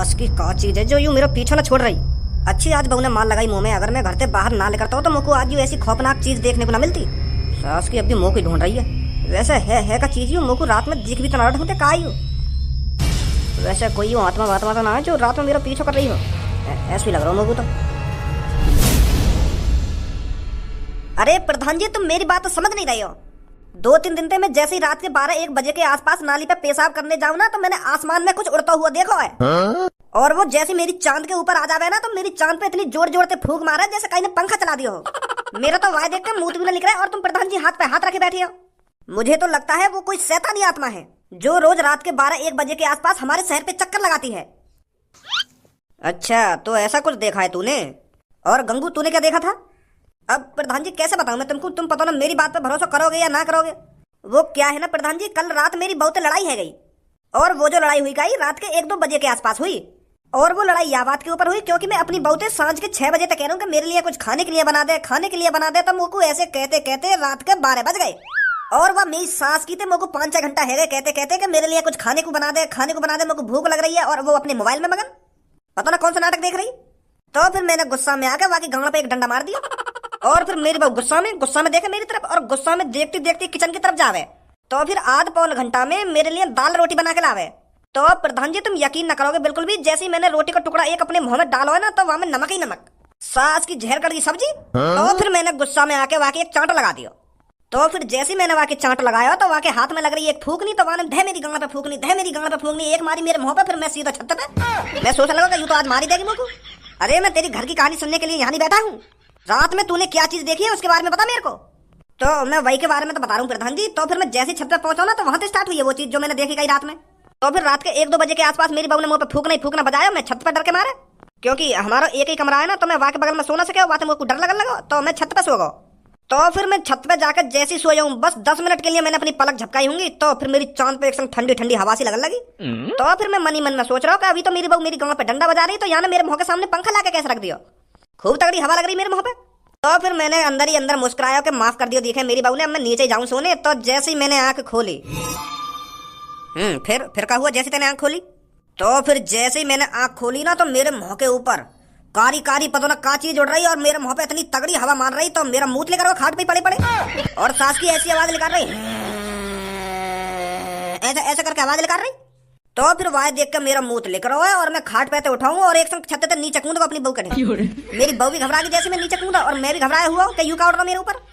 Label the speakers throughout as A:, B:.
A: सास की का चीज है जो यूं मेरा पीछा न छोड़ रही। अच्छी आज बहू ने माल लगाई मुंह में, अगर मैं घर से बाहर ना निकलता हूँ तो मुझको आज यूं ऐसी खौफनाक चीज देखने को ना मिलती। सास की अब भी मुंह की ढूंढ रही है। वैसे है का चीज यूं मुझको रात में दिख भी तो ना ढूंढते का यूं। वैसे कोई यूं आत्मा वात्मा तो ना है जो रात में मेरा पीछा कर रही हो, ऐसा ही लग रहा मुझको तो। अरे प्रधान जी, तुम मेरी बात तो समझ नहीं रहे हो। 2-3 दिन से मैं जैसे ही रात के 12-1 बजे के आसपास नाली पे पेशाब करने जाऊं ना, तो मैंने आसमान में कुछ उड़ता हुआ देखा है। और वो जैसे मेरी चांद के ऊपर आ जावे ना, तो मेरी चांद पे इतनी जोर जोर से फूंक मारा जैसे कहीं ने पंखा चला दिया हो। मेरा तो वाह देख के मुंह भी निकल रहा है, और तुम प्रधान जी हाथ पे हाथ रखे बैठे हो। मुझे तो लगता है वो कोई शैतानी आत्मा है जो रोज रात के 12-1 बजे के आसपास हमारे शहर पे चक्कर लगाती है। अच्छा, तो ऐसा कुछ देखा है तूने? और गंगू, तूने क्या देखा था? अब प्रधान जी कैसे बताऊं मैं तुमको, तुम पता ना मेरी बात पे भरोसा करोगे या ना करोगे। वो क्या है ना प्रधान जी, कल रात मेरी बहू से लड़ाई है गई, और वो जो लड़ाई हुई गई रात के 1-2 बजे के आसपास हुई। और वो लड़ाई या बात के ऊपर हुई क्योंकि मैं अपनी बहू से सांझ के 6 बजे तक कह रहा हूँ कि मेरे लिए कुछ खाने के लिए बना दे, खाने के लिए बना दे। तो मुझको ऐसे कहते कहते रात के 12 बज गए, और वह मेरी सास की थे मुझको 5-6 घंटा है गए कहते कहते कि मेरे लिए कुछ खाने को बना दे, खाने को बना दे, मुझको भूख लग रही है। और वो अपने मोबाइल में मगन, पता ना कौन सा नाटक देख रही। तो फिर मैंने गुस्सा में आकर वाकई गांव पे एक डंडा मार दिया, और फिर मेरी बहू गुस्सा में देखे मेरी तरफ, और गुस्सा में देखती देखती किचन की तरफ जावे। तो फिर आध पौन घंटा में मेरे लिए दाल रोटी बना के लावे। तो प्रधान जी, तुम यकीन न करोगे बिल्कुल भी, जैसे ही मैंने रोटी का टुकड़ा एक अपने मुंह में डाला है ना, तो वहां में नमक ही नमक, सास की जहर कड़ की सब्जी। तो फिर मैंने गुस्सा में आके वाकई एक चांट लगा दिया। तो फिर जैसे मैंने वाकई चांट लगाया तो वाकई हाथ में लग रही एक फूकनी, तो वहां धे मेरी गांड पे फूकनी, धे मेरी गांड पे फूकनी, एक मारी मेरे मुंह पे। फिर मैं सीधा छत पे, मैं सोचने लगा यूं तो आज मारी देगी मुझको। अरे मैं तेरी घर की कहानी सुनने के लिए यहाँ नहीं बैठा हूँ। रात में तूने क्या चीज देखी है उसके बारे में बता मेरे को। तो मैं वही के बारे में तो बता रहा हूँ प्रधान जी। तो फिर मैं जैसे छत पे पहुंचा ना, तो वहां से स्टार्ट हुई है वो चीज जो मैंने देखी गई रात में। तो फिर रात के 1-2 बजे के आसपास मेरी बहू ने मुंह पे फूकना ही फूकना बजाया। मैं छत पे डर के मारे, क्योंकि हमारा एक ही कमरा है ना, तो मैं वहां के बगल में सो ना सके, वहां से मुझको डर लगने लगा, तो मैं छत पे सो गया। तो फिर मैं छत पे जाकर जैसे ही सोया हूँ, बस 10 मिनट के लिए मैंने अपनी पलक झपकाई होंगी, तो फिर मेरी चांद पे एक संग ठंडी ठंडी हवा सी लगने लगी। तो फिर मैं मन ही मन में सोच रहा हूँ कि अभी तो मेरी बहू मेरी गांव पे डंडा बजा रही, तो यहाँ मेरे मुंह के सामने पंखा लाके कैसे रख दिया, खूब तगड़ी हवा लग रही मेरे मुंह पे। तो फिर मैंने अंदर ही अंदर मुस्कुराया कि माफ कर दियो देखे मेरी बहू ने, अब मैं नीचे जाऊं सोने। तो जैसे ही मैंने आंख खोली, फिर क्या हुआ जैसे तेने आंख खोली? तो फिर जैसे ही मैंने आंख खोली ना, तो मेरे मुंह के ऊपर कारी कारी पता ना का चीज उड़ रही, और मेरे मुंह पे इतनी तगड़ी हवा मार रही, तो मेरा मुंह लेकर वो खाट पे पड़े पड़े, और सास की ऐसी आवाज निकाल रही, ऐसे ऐसे करके आवाज निकाल रही। तो फिर वहां देख कर मेरा मुंह लेकर हुआ, और मैं खाट पे उठाऊंगा और एक संग छत पे नीचे कूदूंगा अपनी बहू के। मेरी बहू भी घबरा गई जैसे मैं नीचे कूदा, और मैं भी घबराया हुआ कि यूं का उड़ रहा मेरे ऊपर।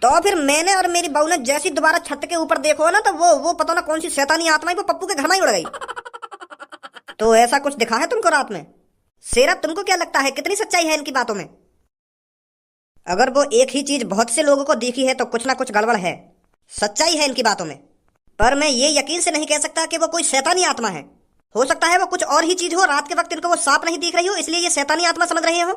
A: तो फिर मैंने और मेरी बहू ने जैसी दोबारा छत के ऊपर देखो ना, तो वो पता ना कौन सी शैतानी आत्मा है वो पप्पू के घर में ही उड़ गई। तो ऐसा कुछ दिखा है तुमको रात में? शेरा, तुमको क्या लगता है कितनी सच्चाई है इनकी बातों में? अगर वो एक ही चीज बहुत से लोगों को दिखी है तो कुछ ना कुछ गड़बड़ है, सच्चाई है इनकी बातों में। पर मैं ये यकीन से नहीं कह सकता कि वो कोई शैतानी आत्मा है। हो सकता है वो कुछ और ही चीज हो, रात के वक्त इनको वो सांप नहीं दिख रही हो, इसलिए ये शैतानी आत्मा समझ रहे हो।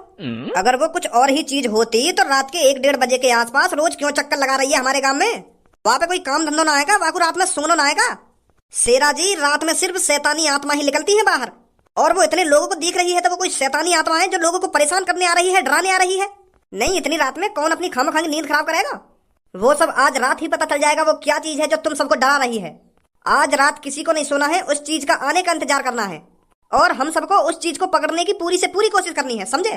A: अगर वो कुछ और ही चीज होती तो रात के 1-1.5 बजे के आसपास रोज क्यों चक्कर लगा रही है हमारे गांव में? वहां पे कोई काम धंधो ना आएगा, वहां को रात में सोना ना आएगा। शेरा जी, रात में सिर्फ शैतानी आत्मा ही निकलती है बाहर, और वो इतने लोगों को दिख रही है तो वो कोई शैतानी आत्मा है जो लोगों को परेशान करने आ रही है, डराने आ रही है। नहीं, इतनी रात में कौन अपनी खामखानी नींद खराब करेगा? वो सब आज रात ही पता चल जाएगा वो क्या चीज है जो तुम सबको डरा रही है। आज रात किसी को नहीं सोना है, उस चीज का आने का इंतजार करना है, और हम सबको उस चीज को पकड़ने की पूरी से पूरी कोशिश करनी है, समझे?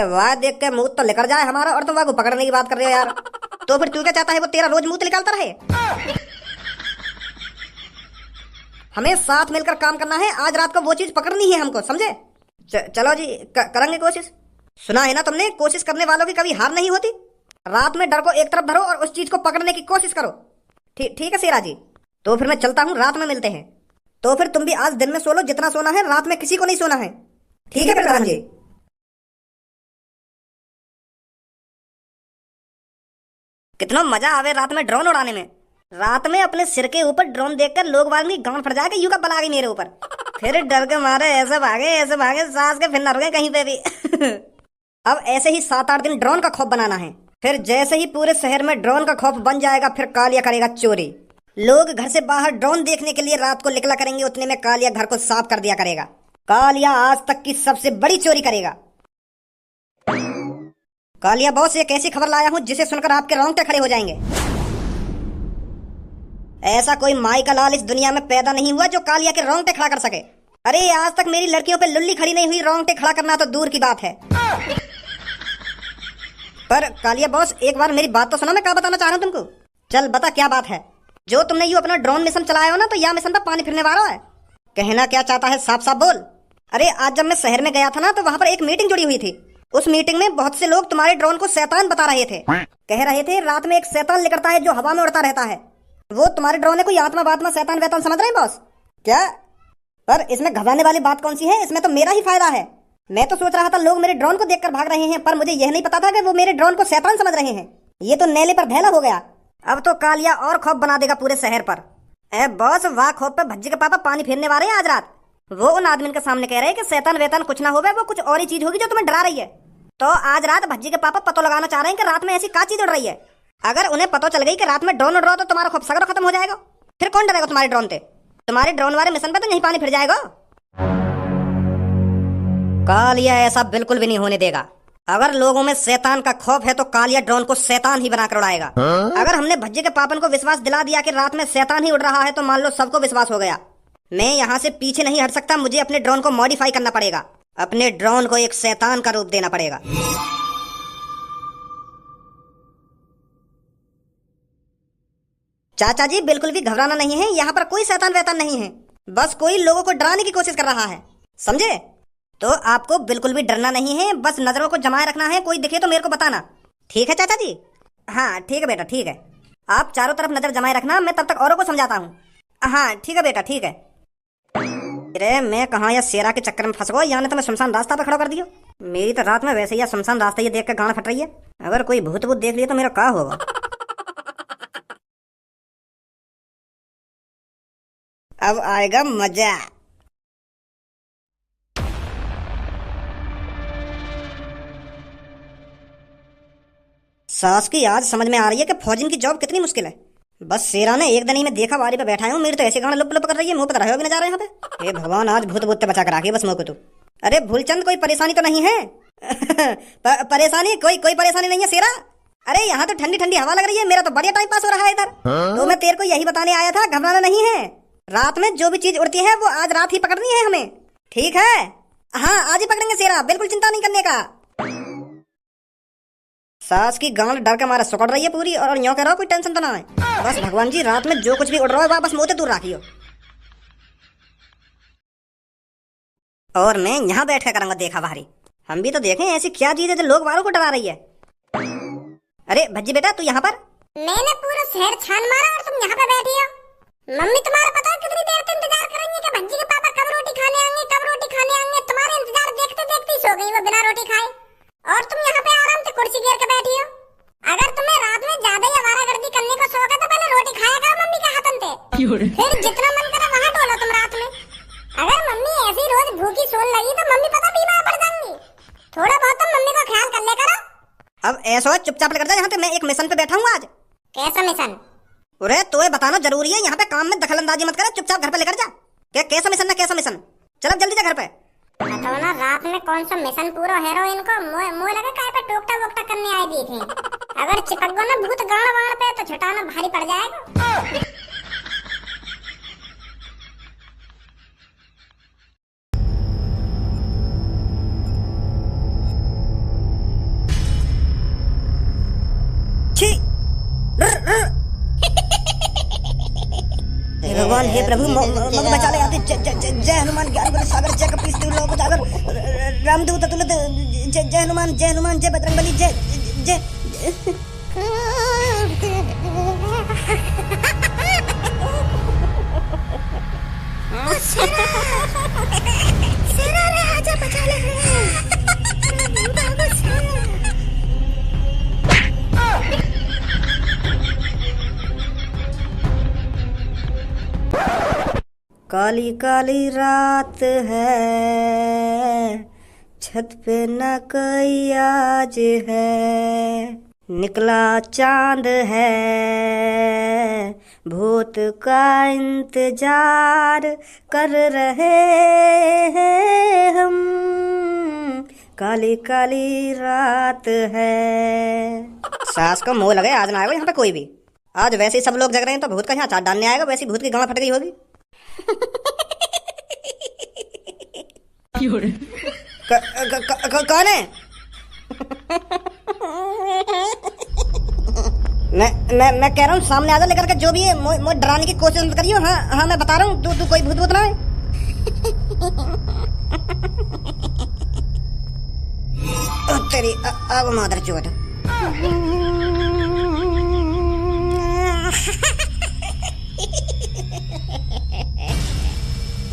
A: वाह देख के मुंह तो लेकर जाए हमारा, और तुम वहां को पकड़ने की बात कर रहे हो यार। तो फिर तू क्या चाहता है वो तेरा रोज मुंह निकालता रहे? हमें साथ मिलकर काम करना है, आज रात को वो चीज पकड़नी है हमको, समझे? चलो जी, करेंगे कोशिश। सुना है ना तुमने, कोशिश करने वालों की कभी हार नहीं होती। रात में डर को एक तरफ धरो और उस चीज को पकड़ने की कोशिश करो। ठीक है शेरा जी, तो फिर मैं चलता हूँ, रात में मिलते हैं। तो फिर तुम भी आज दिन में सो लो जितना सोना है, रात में किसी को नहीं सोना है। ठीक है प्रधान जी। कितना मजा आवे रात में ड्रोन उड़ाने में। रात में अपने सिर के ऊपर ड्रोन देखकर लोग वाली गांड फट जाएगा, यूं का बला गई मेरे ऊपर। फिर डर के मारे ऐसे भागे सास के फिर न रुके कहीं पे भी। अब ऐसे ही 7-8 दिन ड्रोन का खौफ बनाना है। फिर जैसे ही पूरे शहर में ड्रोन का खौफ बन जाएगा, फिर कालिया करेगा चोरी। लोग घर से बाहर ड्रोन देखने के लिए रात को निकला करेंगे, उतने में कालिया घर को साफ कर दिया करेगा। कालिया आज तक की सबसे बड़ी चोरी करेगा। कालिया बॉस, एक ऐसी खबर लाया हूं जिसे सुनकर आपके रोंगटे खड़े हो जाएंगे। ऐसा कोई माई का लाल इस दुनिया में पैदा नहीं हुआ जो कालिया के रोंगटे खड़ा कर सके। अरे आज तक मेरी लड़कियों पे लुल्ली खड़ी नहीं हुई, रोंगटे खड़ा करना तो दूर की बात है। पर कालिया बॉस, एक बार मेरी बात तो सुनो, मैं क्या बताना चाह रहा हूँ तुमको। चल बता क्या बात है। जो तुमने यू अपना ड्रोन मिशन चलाया हो ना, तो यह मिशन पे पानी फिरने वाला है। कहना क्या चाहता है, साफ साफ बोल। अरे आज जब मैं शहर में गया था ना, तो वहाँ पर एक मीटिंग जुड़ी हुई थी। उस मीटिंग में बहुत से लोग तुम्हारे ड्रोन को शैतान बता रहे थे। कह रहे थे रात में एक शैतान निकलता है जो हवा में उड़ता रहता है। वो तुम्हारे ड्रोन है कोई आत्मा बात्मा शैतान वैतान समझ रहे हैं बॉस क्या? पर इसमें घबराने वाली बात कौन सी है, इसमें तो मेरा ही फायदा है। मैं तो सोच रहा था लोग मेरे ड्रोन को देखकर भाग रहे हैं, पर मुझे यह नहीं पता था कि वो मेरे ड्रोन को शैतान समझ रहे हैं। ये तो नेले पर धैला हो गया। अब तो कालिया और खौफ बना देगा पूरे शहर पर। ए बॉस, वाह खौफ पे भज्जी के पापा पानी फेरने वाले हैं आज रात। वो उन आदमी के सामने कह रहे हैं कि शैतान वेतान कुछ ना होवे, वो कुछ और ही चीज होगी जो तुम्हें डरा रही है। तो आज रात भज्जी के पापा पतो लगाना चाह रहे हैं कि रात में ऐसी क्या चीज उड़ रही है। अगर उन्हें पता चल गई कि रात में ड्रोन उड़ रहा तो तुम्हारा खौफ सगरो खत्म हो जाएगा। फिर कौन डरेगा तुम्हारे ड्रोन से? तुम्हारे ड्रोन वाले मिशन पे तो नहीं पानी फिर जाएगा। कालिया ऐसा बिल्कुल भी नहीं होने देगा। अगर लोगों में शैतान का खौफ है तो कालिया ड्रोन को शैतान ही बनाकर उड़ाएगा। अगर हमने भज्जी के पापन को विश्वास दिला दिया कि रात में शैतान ही उड़ रहा है, तो मान लो सबको विश्वास हो गया। मैं यहाँ से पीछे नहीं हट सकता, मुझे अपने ड्रोन को मॉडिफाई करना पड़ेगा। अपने ड्रोन को एक शैतान का रूप देना पड़ेगा। चाचा जी बिल्कुल भी घबराना नहीं है, यहाँ पर कोई शैतान वैतान नहीं है। बस कोई लोगों को डराने की कोशिश कर रहा है, समझे? तो आपको बिल्कुल भी डरना नहीं है, बस नजरों को जमाए रखना है। कोई दिखे तो मेरे को बताना, ठीक है चाचा जी? हाँ ठीक है बेटा, ठीक है। आप चारों तरफ नजर जमाए रखना, मैं तब तक औरों को समझाता हूँ। हाँ ठीक है बेटा, ठीक है। अरे मैं कहाँ या शेरा के चक्कर में फंस गया, यहाँ ने तो मैं शमशान रास्ता पे खड़ा कर दियो। मेरी तो रात में वैसे ही शमशान रास्ता ये देख कर गाना फट रही है। अगर कोई भूत भूत देख लिया तो मेरा क्या होगा? अब आएगा मजा। सास की आज समझ में आ रही है कि फौजिन की जॉब कितनी मुश्किल है। बस शेरा ने एक दिन ही मैं देखा वारी पे बैठा हूँ, मेरी तो ऐसे गाना लुप लुप कर रही है, मुंह पर रहे भी न जा रहे यहाँ पे। हे भगवान, आज भूत भूत बचा कर रखी बस मुँह को तू। अरे भूलचंद, कोई परेशानी तो नहीं है? परेशानी कोई परेशानी नहीं है शेरा। अरे यहाँ तो ठंडी ठंडी हवा लग रही है, मेरा तो बढ़िया टाइम पास हो रहा है इधर। तो मैं तेरे को यही बताने आया था, घबराना नहीं है। रात में जो भी चीज उड़ती है वो आज रात ही पकड़नी है हमें, ठीक है? हाँ आज ही पकड़ेंगे शेरा, बिल्कुल चिंता नहीं करने का। सास की गांड डर के मारे सुकड़ रही है पूरी, और यूं कह रहा हो कोई टेंशन तो ना है। बस भगवान जी, रात में जो कुछ भी उड़ रहा है वह बस मुँह से दूर रखियो। और मैं यहाँ बैठ कर करूंगा देखा भारी। हम भी तो देखें ऐसी क्या चीज है जो लोग वालों को डरा रही है। अरे भज्जी बेटा, तू यहाँ पर?
B: मैंने पूरा शहर छान मारा और तुम यहाँ पे बैठी हो। मम्मी तुम्हारा पता है कितनी देर से इंतजार कर रही है कि भज्जी के पापा कब रोटी खाने आएंगे, कब रोटी खाने आएंगे। तुम्हारे इंतजार देखते देखते ही सो गई वो बिना रोटी खाए, और तुम यहाँ पे आराम से कुर्सी घेर के बैठी हो। अगर तुम्हें रात में ज्यादा ही आवारागर्दी करने का शौक है तो पहले रोटी खाया करो मम्मी के हाथन से, फिर जितना मन करे वहाँ डोलो तुम रात में। अगर मम्मी ऐसी रोज भूखी सोने लगी तो मम्मी पता बीमार पड़ जाएंगी। थोड़ा बहुत तो मम्मी का ख्याल कर ले करो।
A: अब ऐसा चुपचाप लग जा, यहाँ पे मैं एक मिशन पे बैठा हूँ आज।
B: कैसा मिशन?
A: अरे तो ये बताना जरूरी है, यहाँ पे काम में दखलंदाजी मत करे, चुपचाप घर पे लेकर जा। क्या कैसा मिशन ना कैसा मिशन? चल अब जल्दी जा घर पे।
B: बताओ ना, रात में कौन सा मिशन पूरा हीरोइन को मुंह लगा काय पे टोकटा वोकटा करने आए दिखे। अगर चिपक गो ना भूत गाड़ वाड़ पे तो छुटाना भारी पड़ जाएगा।
A: भगवान हे प्रभु मग बचा ले आते। जय हनुमान ज्ञान गुण सागर जय कपीस तिहु लोक उजागर रामदूत अतुलित जय हनुमान जय बजरंगबली जय जय। सेना रे आजा बचा ले। काली काली रात है, छत पे न कोई आज है, निकला चांद है, भूत का इंतजार कर रहे हैं हम, काली काली रात है। सास को मोह लगे आज ना आएगा यहाँ पे कोई भी। आज वैसे ही सब लोग जग रहे हैं तो भूत का यहाँ चाट डालने आएगा, वैसी भूत की गांड फट गई होगी। कौन है? मैं कह रहा हूँ सामने आजा लेकर के, जो भी है मुझे डराने की कोशिश मत करियो। हाँ हाँ मैं बता रहा हूँ, तू कोई भूत भूत ना है। तेरी अब मादर चोट।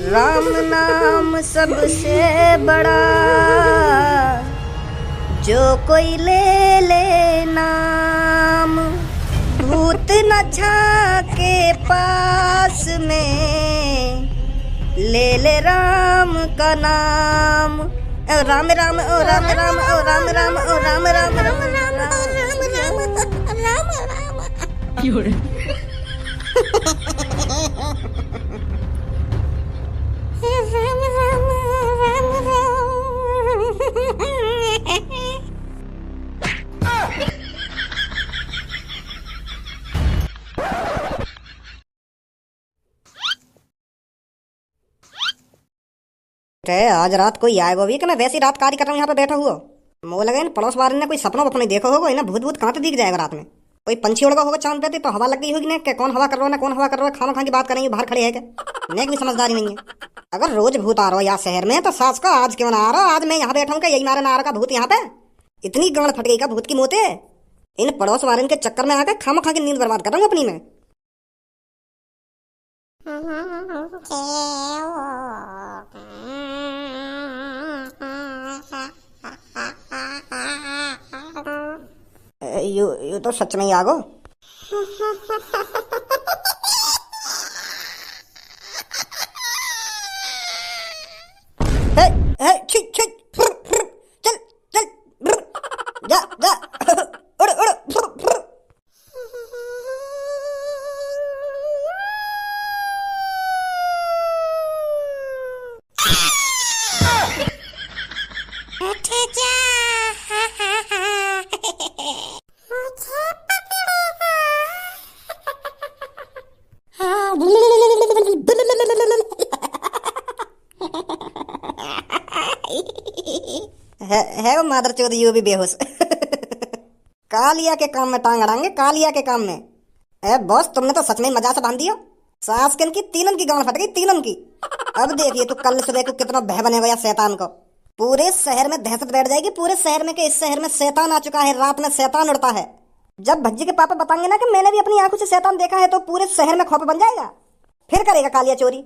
A: राम नाम सबसे बड़ा, जो कोई ले ले नाम, भूत न झाके पास में, ले ले राम का नाम। ओ राम राम ओ राम राम ओ राम राम ओ राम राम राम राम आज रात कोई आएगा भी कि मैं वैसी रात कार्य कर रहा हूँ यहाँ पे बैठा हुआ। मोह लगे इन पड़ोस वाले ने कोई सपना वपना देखा होगा, इन्हें भूत भूत कहाँ पे दिख जाएगा रात में। कोई पंछी उड़ गया होगा चांद पे, तो हवा लग गई होगी ना कि कौन हवा कर रहा है ना कौन हवा कर रहा है, खामा खा की बात करेंगे बाहर खड़े है क्या। नेक भी समझदारी नहीं है। अगर रोज भूत आ रहा हो यहाँ शहर में तो सास का आज क्यों ना आ रहा, आज मैं यहाँ बैठा हूँ क्या, यही मारे ना आ रहा का भूत यहाँ पे। इतनी गांड फट गई का भूत की मोते, इन पड़ोस वाले के चक्कर में आकर खामा खा की नींद बर्बाद कर रहा हूँ अपनी में। यू तो सच में ही आगो। छी छी चल चल जा जा उड़ उड़। है वो मादर चौध यू भी बेहोश। कालिया के काम में टांग अड़ाएंगे, कालिया के काम में। ए बॉस तुमने तो सच में मजा से बांध दिया। सासकन की तीनन की गांड फट गई, तीनन की। अब देखिए तू कल सुबह को कितना भय बनेगा या शैतान को। पूरे शहर में दहशत बैठ जाएगी, पूरे शहर में कि इस शहर में शैतान आ चुका है, रात में शैतान उड़ता है। जब भज्जी के पापा बताएंगे ना कि मैंने भी अपनी आंखों से शैतान देखा है, तो पूरे शहर में खौफ बन जाएगा, फिर करेगा कालिया चोरी।